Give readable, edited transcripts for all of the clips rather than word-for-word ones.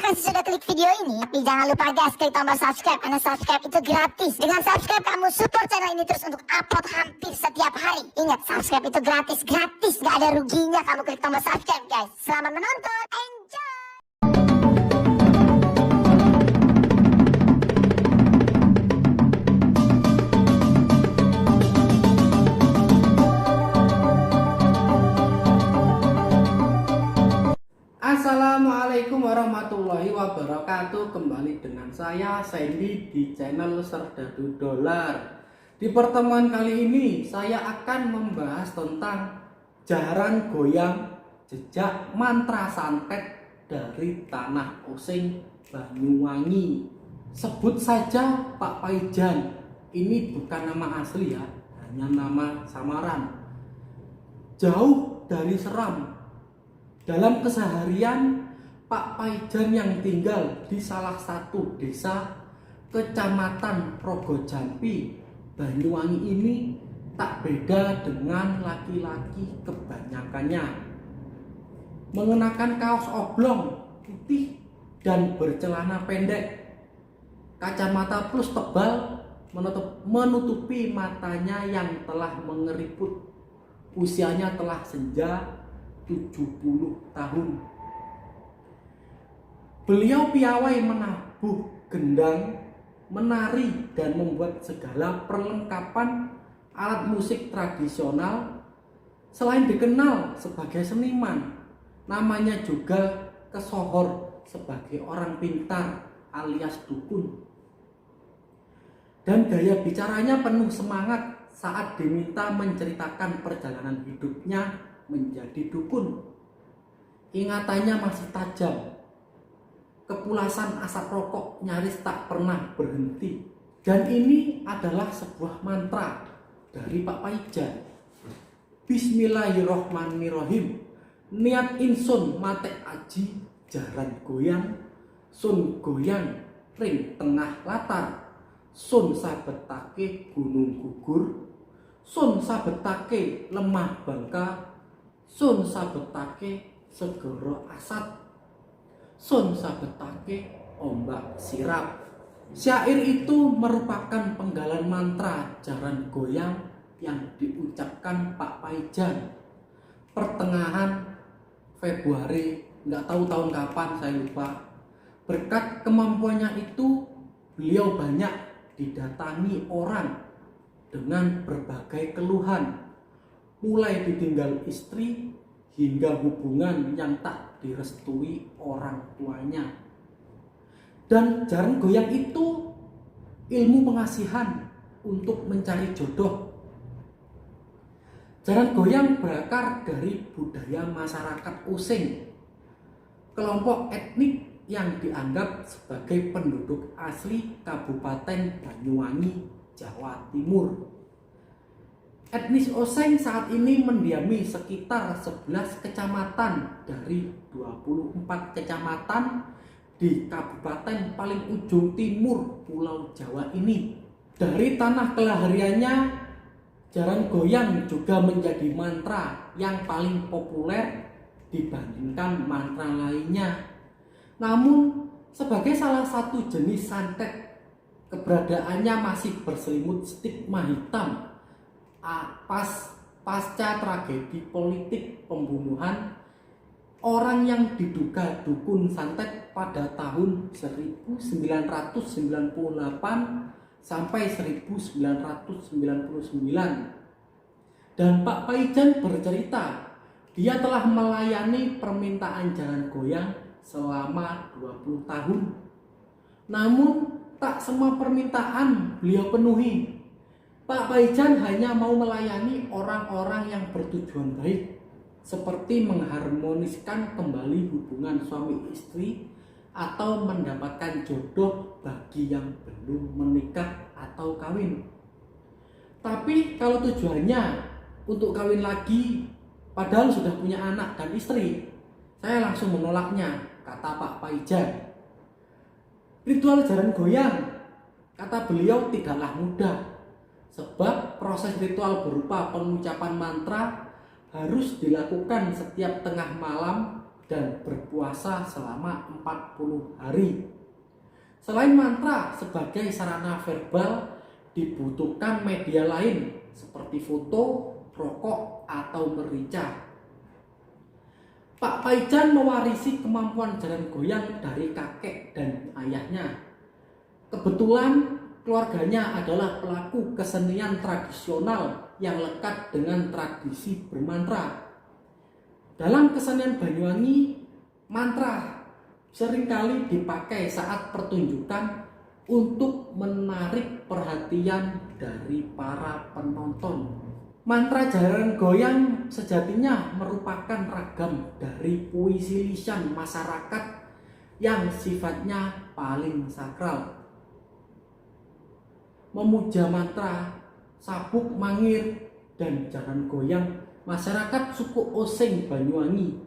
kasih sudah klik video ini, tapi jangan lupa guys klik tombol subscribe karena subscribe itu gratis. Dengan subscribe kamu support channel ini terus untuk upload hampir setiap hari. Ingat, subscribe itu gratis, gak ada ruginya kamu klik tombol subscribe guys. Selamat menonton, enjoy. Assalamualaikum warahmatullahi wabarakatuh. Kembali dengan saya Sandy di channel Serdadu Dolar. Di pertemuan kali ini saya akan membahas tentang jaran goyang jejak mantra santet dari tanah osing Banyuwangi. Sebut saja Pak Paijan. Ini bukan nama asli ya, hanya nama samaran. Jauh dari seram. Dalam keseharian, Pak Paijan yang tinggal di salah satu desa Kecamatan Rogojampi, Banyuwangi ini tak beda dengan laki-laki kebanyakannya. Mengenakan kaos oblong putih dan bercelana pendek, kacamata plus tebal menutupi matanya yang telah mengeriput. Usianya telah senja 70 tahun. Beliau piawai menabuh gendang, menari dan membuat segala perlengkapan alat musik tradisional. Selain dikenal sebagai seniman, namanya juga kesohor sebagai orang pintar alias dukun. Dan gaya bicaranya penuh semangat saat diminta menceritakan perjalanan hidupnya menjadi dukun. Ingatannya masih tajam. Kepulasan asap rokok nyaris tak pernah berhenti. Dan ini adalah sebuah mantra dari Pak Paijan. Bismillahirrohmanirrohim. Niat insun mate aji jaran goyang, sun goyang ring tengah latar, sun sabetake gunung gugur, sun sabetake lemah bangka, sun sabetake segoro asat, sun sabetake ombak sirap. Syair itu merupakan penggalan mantra jaran goyang yang diucapkan Pak Paijan pertengahan Februari, nggak tahu tahun kapan, saya lupa. Berkat kemampuannya itu, beliau banyak didatangi orang dengan berbagai keluhan, mulai ditinggal istri hingga hubungan yang tak direstui orang tuanya. Dan jaran goyang itu ilmu pengasihan untuk mencari jodoh. Jaran goyang berakar dari budaya masyarakat Osing, kelompok etnik yang dianggap sebagai penduduk asli Kabupaten Banyuwangi, Jawa Timur. Etnis Osing saat ini mendiami sekitar 11 kecamatan dari 24 kecamatan di kabupaten paling ujung timur Pulau Jawa ini. Dari tanah kelahirannya, jaran goyang juga menjadi mantra yang paling populer dibandingkan mantra lainnya. Namun, sebagai salah satu jenis santet, keberadaannya masih berselimut stigma hitam. Pasca tragedi politik pembunuhan orang yang diduga dukun santet pada tahun 1998 sampai 1999. Dan Pak Paijan bercerita, dia telah melayani permintaan jaran goyang selama 20 tahun. Namun tak semua permintaan beliau penuhi. Pak Paijan hanya mau melayani orang-orang yang bertujuan baik, seperti mengharmoniskan kembali hubungan suami istri atau mendapatkan jodoh bagi yang belum menikah atau kawin. Tapi kalau tujuannya untuk kawin lagi padahal sudah punya anak dan istri, saya langsung menolaknya, kata Pak Paijan. Ritual jaran goyang, kata beliau, tidaklah mudah, sebab proses ritual berupa pengucapan mantra harus dilakukan setiap tengah malam dan berpuasa selama 40 hari. Selain mantra sebagai sarana verbal, dibutuhkan media lain seperti foto, rokok, atau merica. Pak Paijan mewarisi kemampuan jalan goyang dari kakek dan ayahnya. Kebetulan keluarganya adalah pelaku kesenian tradisional yang lekat dengan tradisi bermantra. Dalam kesenian Banyuwangi, mantra seringkali dipakai saat pertunjukan untuk menarik perhatian dari para penonton. Mantra jalan goyang sejatinya merupakan ragam dari puisi lisan masyarakat yang sifatnya paling sakral. Memuja mantra, sabuk mangir, dan jalan goyang masyarakat suku Osing Banyuwangi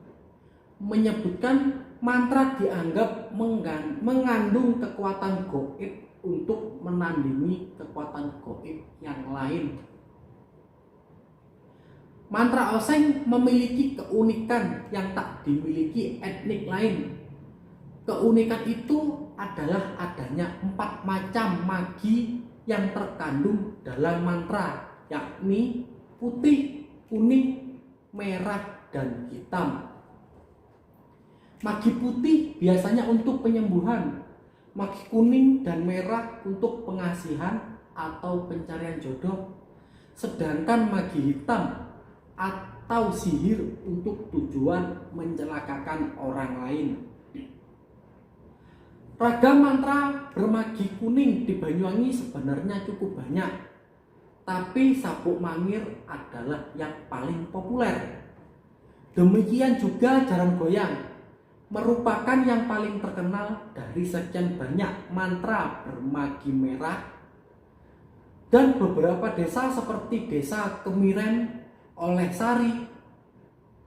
menyebutkan mantra dianggap mengandung kekuatan gaib untuk menandingi kekuatan gaib yang lain. Mantra Osing memiliki keunikan yang tak dimiliki etnik lain. Keunikan itu adalah adanya 4 macam magi yang terkandung dalam mantra, yakni putih, kuning, merah, dan hitam. Magi putih biasanya untuk penyembuhan, magi kuning dan merah untuk pengasihan atau pencarian jodoh, sedangkan magi hitam atau sihir untuk tujuan mencelakakan orang lain. Ragam mantra bermagi kuning di Banyuwangi sebenarnya cukup banyak, tapi sabuk mangir adalah yang paling populer. Demikian juga jalan goyang, merupakan yang paling terkenal dari sekian banyak mantra bermagi merah. Dan beberapa desa seperti Desa Kemiren, Olehsari,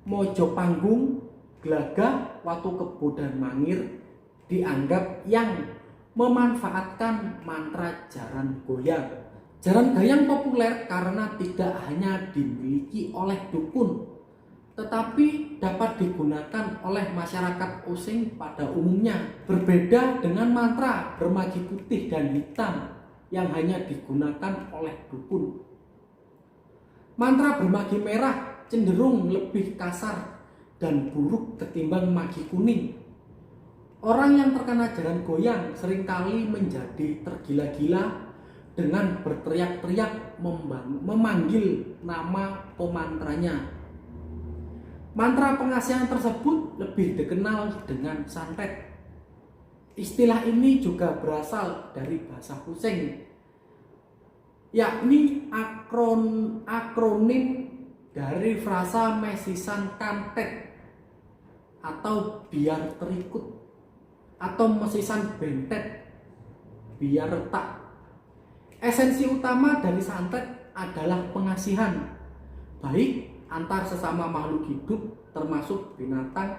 Mojopanggung, Glagah, Watukebo, dan Mangir dianggap yang memanfaatkan mantra jaran goyang. Jaran goyang populer karena tidak hanya dimiliki oleh dukun, tetapi dapat digunakan oleh masyarakat Osing pada umumnya. Berbeda dengan mantra bermagi putih dan hitam yang hanya digunakan oleh dukun. Mantra bermagi merah cenderung lebih kasar dan buruk ketimbang magi kuning. Orang yang terkena jaran goyang seringkali menjadi tergila-gila dengan berteriak-teriak memanggil nama pemantranya. Mantra pengasihan tersebut lebih dikenal dengan santet. Istilah ini juga berasal dari bahasa Osing, yakni akronim dari frasa mesisan kantet atau biar terikut, atau mesisan bentet biar retak. Esensi utama dari santet adalah pengasihan, baik antar sesama makhluk hidup termasuk binatang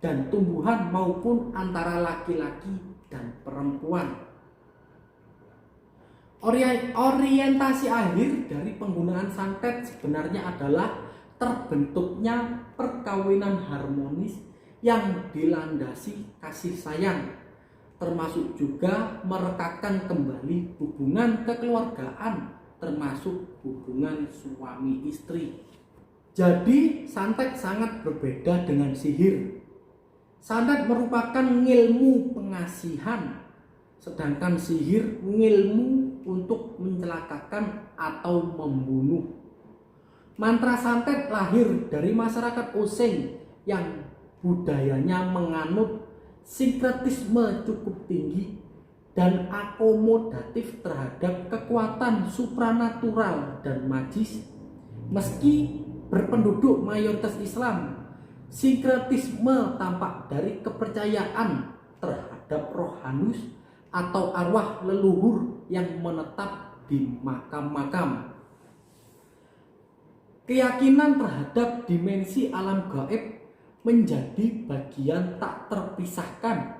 dan tumbuhan maupun antara laki-laki dan perempuan. Orientasi akhir dari penggunaan santet sebenarnya adalah terbentuknya perkawinan harmonis yang dilandasi kasih sayang, termasuk juga merekatkan kembali hubungan kekeluargaan, termasuk hubungan suami istri. Jadi santet sangat berbeda dengan sihir. Santet merupakan ngilmu pengasihan, sedangkan sihir ngilmu untuk mencelakakan atau membunuh. Mantra santet lahir dari masyarakat Osing yang budayanya menganut sinkretisme cukup tinggi dan akomodatif terhadap kekuatan supranatural dan magis. Meski berpenduduk mayoritas Islam, sinkretisme tampak dari kepercayaan terhadap roh halus atau arwah leluhur yang menetap di makam-makam. Keyakinan terhadap dimensi alam gaib menjadi bagian tak terpisahkan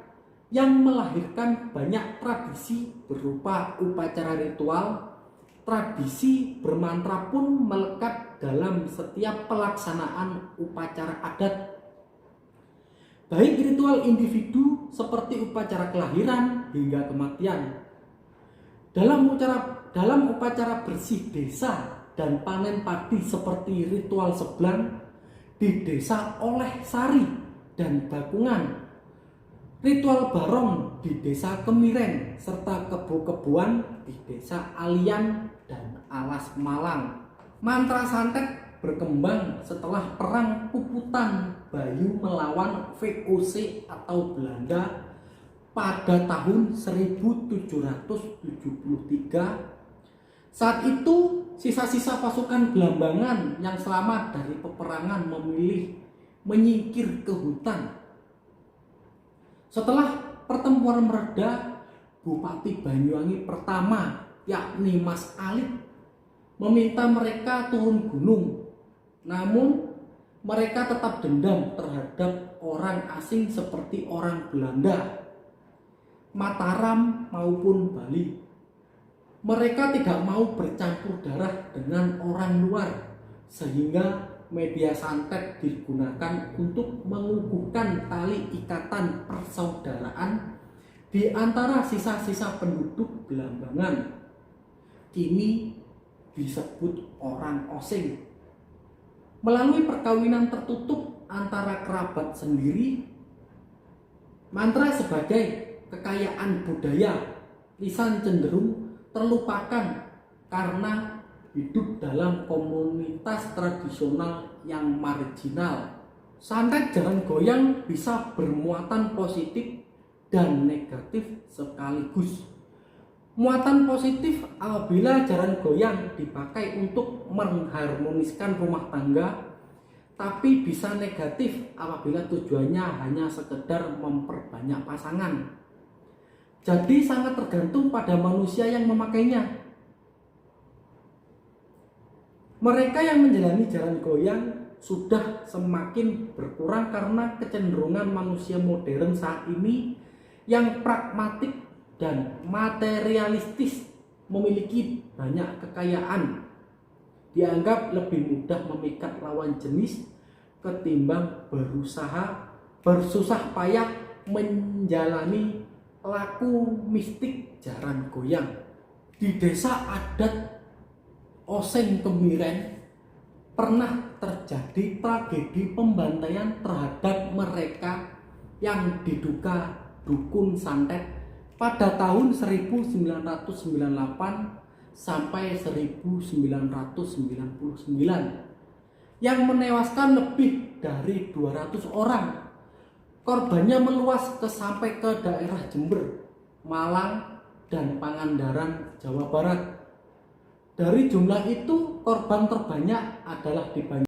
yang melahirkan banyak tradisi berupa upacara ritual. Tradisi bermantra pun melekat dalam setiap pelaksanaan upacara adat. baik ritual individu seperti upacara kelahiran hingga kematian. Dalam upacara bersih desa dan panen padi seperti ritual Seblang di desa Oleh Sari dan Bakungan, ritual Barong di desa Kemiren, serta kebo-keboan di desa Alian dan Alas Malang. Mantra santet berkembang setelah perang Puputan Bayu melawan VOC atau Belanda pada tahun 1773. Saat itu sisa-sisa pasukan Blambangan yang selamat dari peperangan memilih menyingkir ke hutan. Setelah pertempuran mereda, Bupati Banyuwangi pertama yakni Mas Alit meminta mereka turun gunung. Namun mereka tetap dendam terhadap orang asing seperti orang Belanda, Mataram maupun Bali. Mereka tidak mau bercampur darah dengan orang luar, sehingga media santet digunakan untuk mengukuhkan tali ikatan persaudaraan di antara sisa-sisa penduduk Blambangan. Kini disebut orang osing. Melalui perkawinan tertutup antara kerabat sendiri, mantra sebagai kekayaan budaya lisan cenderung terlupakan karena hidup dalam komunitas tradisional yang marginal. Santet jalan goyang bisa bermuatan positif dan negatif sekaligus. Muatan positif apabila jalan goyang dipakai untuk mengharmoniskan rumah tangga, tapi bisa negatif apabila tujuannya hanya sekedar memperbanyak pasangan. Jadi sangat tergantung pada manusia yang memakainya. Mereka yang menjalani jalan goyang sudah semakin berkurang karena kecenderungan manusia modern saat ini yang pragmatik dan materialistis, memiliki banyak kekayaan, dianggap lebih mudah memikat lawan jenis ketimbang bersusah payah menjalani laku mistik jaran goyang. Di desa adat Oseng Kemiren pernah terjadi tragedi pembantaian terhadap mereka yang diduga dukun santet pada tahun 1998 sampai 1999 yang menewaskan lebih dari 200 orang. Korbannya meluas sampai ke daerah Jember, Malang, dan Pangandaran, Jawa Barat. Dari jumlah itu, korban terbanyak adalah di Banyuwangi.